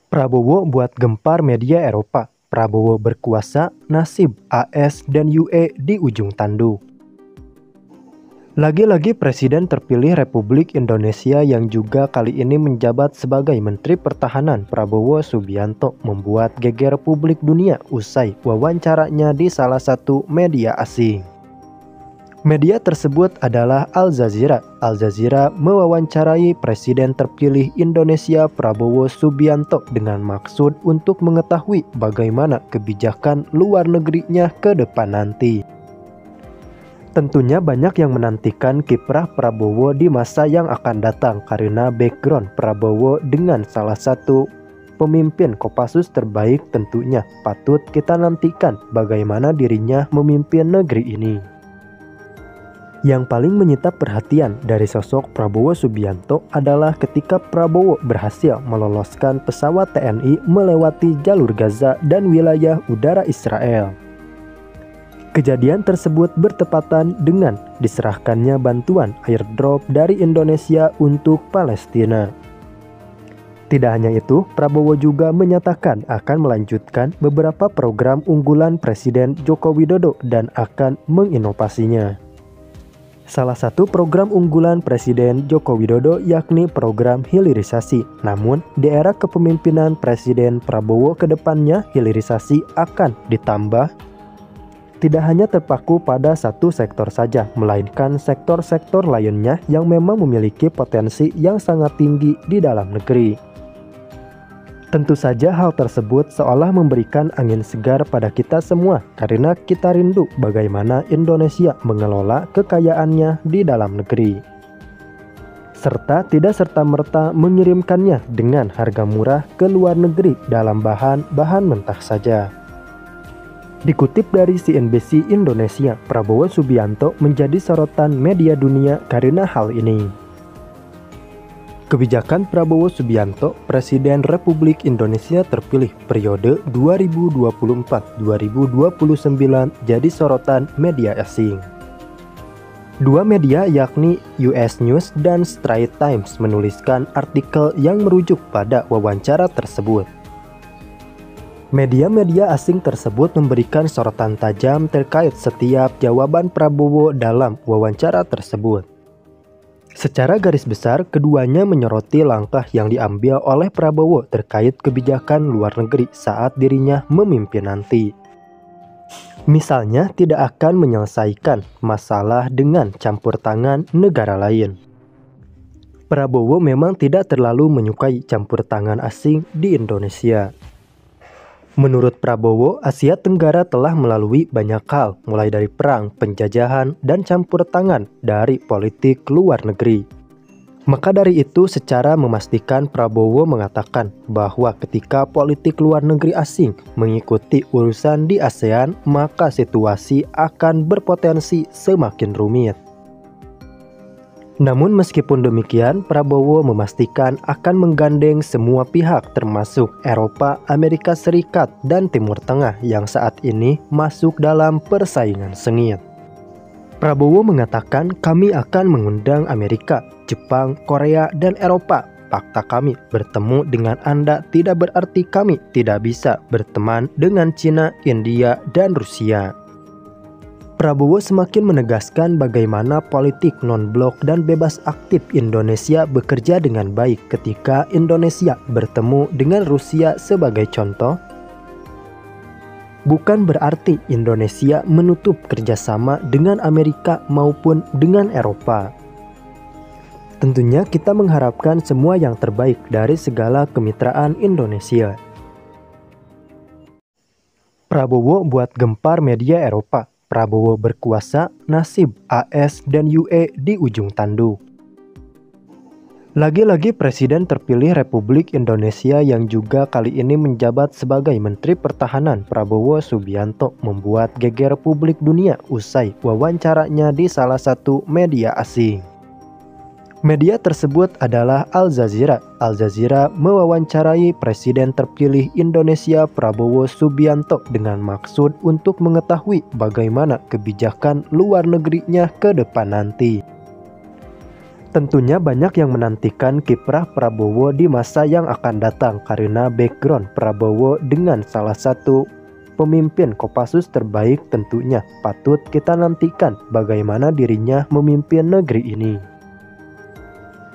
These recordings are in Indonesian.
Prabowo buat gempar media Eropa. Prabowo berkuasa, nasib AS dan UE di ujung tanduk. Lagi-lagi Presiden terpilih Republik Indonesia yang juga kali ini menjabat sebagai Menteri Pertahanan Prabowo Subianto membuat geger publik dunia usai wawancaranya di salah satu media asing. Media tersebut adalah Al Jazeera. Al Jazeera mewawancarai Presiden terpilih Indonesia Prabowo Subianto dengan maksud untuk mengetahui bagaimana kebijakan luar negerinya ke depan nanti. Tentunya banyak yang menantikan kiprah Prabowo di masa yang akan datang karena background Prabowo dengan salah satu pemimpin Kopassus terbaik tentunya patut kita nantikan bagaimana dirinya memimpin negeri ini. Yang paling menyita perhatian dari sosok Prabowo Subianto adalah ketika Prabowo berhasil meloloskan pesawat TNI melewati jalur Gaza dan wilayah udara Israel. Kejadian tersebut bertepatan dengan diserahkannya bantuan airdrop dari Indonesia untuk Palestina. Tidak hanya itu, Prabowo juga menyatakan akan melanjutkan beberapa program unggulan Presiden Joko Widodo dan akan menginovasinya. Salah satu program unggulan Presiden Joko Widodo yakni program hilirisasi. Namun, di era kepemimpinan Presiden Prabowo ke depannya, hilirisasi akan ditambah. Tidak hanya terpaku pada satu sektor saja, melainkan sektor-sektor lainnya yang memang memiliki potensi yang sangat tinggi di dalam negeri. Tentu saja hal tersebut seolah memberikan angin segar pada kita semua karena kita rindu bagaimana Indonesia mengelola kekayaannya di dalam negeri. Serta tidak serta-merta mengirimkannya dengan harga murah ke luar negeri dalam bahan mentah saja. Dikutip dari CNBC Indonesia, Prabowo Subianto menjadi sorotan media dunia karena hal ini. Kebijakan Prabowo Subianto, Presiden Republik Indonesia terpilih periode 2024-2029 jadi sorotan media asing. Dua media yakni US News dan Straits Times menuliskan artikel yang merujuk pada wawancara tersebut. Media-media asing tersebut memberikan sorotan tajam terkait setiap jawaban Prabowo dalam wawancara tersebut. Secara garis besar, keduanya menyoroti langkah yang diambil oleh Prabowo terkait kebijakan luar negeri saat dirinya memimpin nanti. Misalnya, tidak akan menyelesaikan masalah dengan campur tangan negara lain. Prabowo memang tidak terlalu menyukai campur tangan asing di Indonesia. Menurut Prabowo, Asia Tenggara telah melalui banyak hal, mulai dari perang, penjajahan, dan campur tangan dari politik luar negeri. Maka dari itu, secara memastikan Prabowo mengatakan bahwa ketika politik luar negeri asing mengikuti urusan di ASEAN, maka situasi akan berpotensi semakin rumit. Namun meskipun demikian, Prabowo memastikan akan menggandeng semua pihak termasuk Eropa, Amerika Serikat, dan Timur Tengah yang saat ini masuk dalam persaingan sengit. Prabowo mengatakan kami akan mengundang Amerika, Jepang, Korea, dan Eropa. Fakta kami bertemu dengan Anda tidak berarti kami tidak bisa berteman dengan Cina, India, dan Rusia. Prabowo semakin menegaskan bagaimana politik non-blok dan bebas aktif Indonesia bekerja dengan baik ketika Indonesia bertemu dengan Rusia sebagai contoh. Bukan berarti Indonesia menutup kerjasama dengan Amerika maupun dengan Eropa. Tentunya kita mengharapkan semua yang terbaik dari segala kemitraan Indonesia. Prabowo buat gempar media Eropa. Prabowo berkuasa, nasib AS dan UE di ujung tanduk. Lagi-lagi Presiden terpilih Republik Indonesia yang juga kali ini menjabat sebagai Menteri Pertahanan Prabowo Subianto membuat geger publik dunia usai wawancaranya di salah satu media asing. Media tersebut adalah Al Jazeera. Al Jazeera mewawancarai Presiden terpilih Indonesia Prabowo Subianto dengan maksud untuk mengetahui bagaimana kebijakan luar negerinya ke depan nanti. Tentunya banyak yang menantikan kiprah Prabowo di masa yang akan datang karena background Prabowo dengan salah satu pemimpin Kopassus terbaik tentunya patut kita nantikan bagaimana dirinya memimpin negeri ini.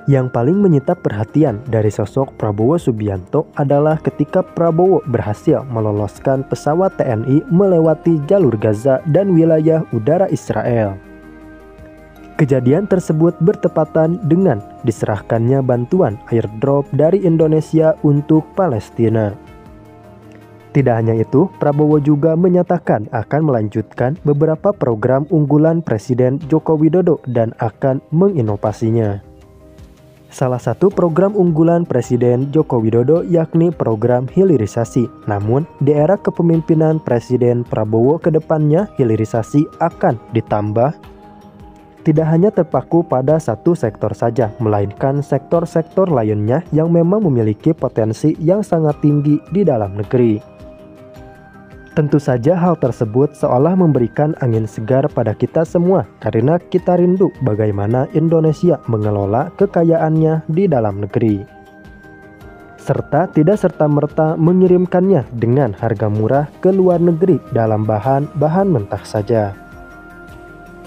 Yang paling menyita perhatian dari sosok Prabowo Subianto adalah ketika Prabowo berhasil meloloskan pesawat TNI melewati jalur Gaza dan wilayah udara Israel. Kejadian tersebut bertepatan dengan diserahkannya bantuan airdrop dari Indonesia untuk Palestina. Tidak hanya itu, Prabowo juga menyatakan akan melanjutkan beberapa program unggulan Presiden Joko Widodo dan akan menginovasinya. Salah satu program unggulan Presiden Joko Widodo yakni program hilirisasi. Namun, di era kepemimpinan Presiden Prabowo ke depannya, hilirisasi akan ditambah tidak hanya terpaku pada satu sektor saja, melainkan sektor-sektor lainnya yang memang memiliki potensi yang sangat tinggi di dalam negeri. Tentu saja hal tersebut seolah memberikan angin segar pada kita semua karena kita rindu bagaimana Indonesia mengelola kekayaannya di dalam negeri. Serta tidak serta-merta mengirimkannya dengan harga murah ke luar negeri dalam bahan mentah saja.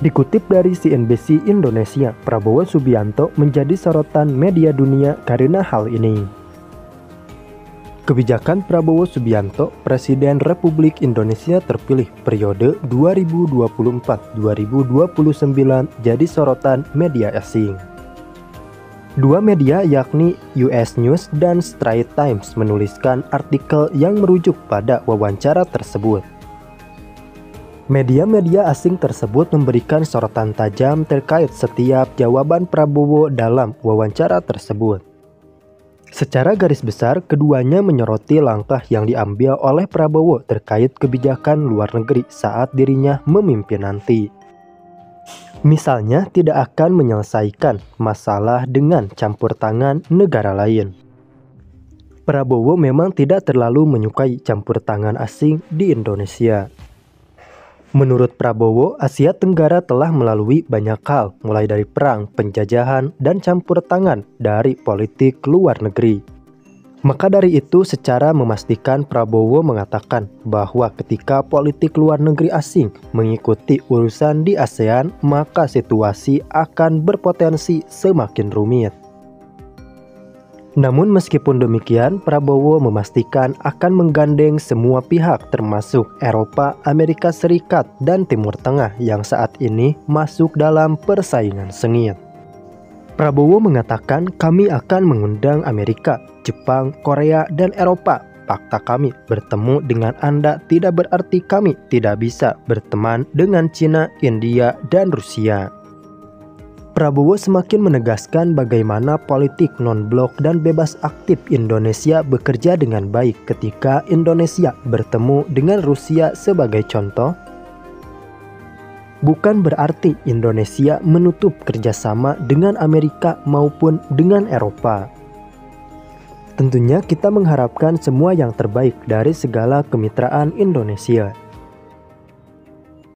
Dikutip dari CNBC Indonesia, Prabowo Subianto menjadi sorotan media dunia karena hal ini. Kebijakan Prabowo Subianto, Presiden Republik Indonesia terpilih periode 2024-2029 jadi sorotan media asing. Dua media yakni US News dan Straits Times menuliskan artikel yang merujuk pada wawancara tersebut. Media-media asing tersebut memberikan sorotan tajam terkait setiap jawaban Prabowo dalam wawancara tersebut. Secara garis besar, keduanya menyoroti langkah yang diambil oleh Prabowo terkait kebijakan luar negeri saat dirinya memimpin nanti. Misalnya, tidak akan menyelesaikan masalah dengan campur tangan negara lain. Prabowo memang tidak terlalu menyukai campur tangan asing di Indonesia. Menurut Prabowo, Asia Tenggara telah melalui banyak hal, mulai dari perang, penjajahan, dan campur tangan dari politik luar negeri. Maka dari itu, secara memastikan Prabowo mengatakan bahwa ketika politik luar negeri asing mengikuti urusan di ASEAN, maka situasi akan berpotensi semakin rumit. Namun meskipun demikian, Prabowo memastikan akan menggandeng semua pihak termasuk Eropa, Amerika Serikat, dan Timur Tengah yang saat ini masuk dalam persaingan sengit. Prabowo mengatakan kami akan mengundang Amerika, Jepang, Korea, dan Eropa. Fakta kami bertemu dengan Anda tidak berarti kami tidak bisa berteman dengan Cina, India, dan Rusia. Prabowo semakin menegaskan bagaimana politik non-blok dan bebas aktif Indonesia bekerja dengan baik ketika Indonesia bertemu dengan Rusia sebagai contoh. Bukan berarti Indonesia menutup kerjasama dengan Amerika maupun dengan Eropa. Tentunya kita mengharapkan semua yang terbaik dari segala kemitraan Indonesia.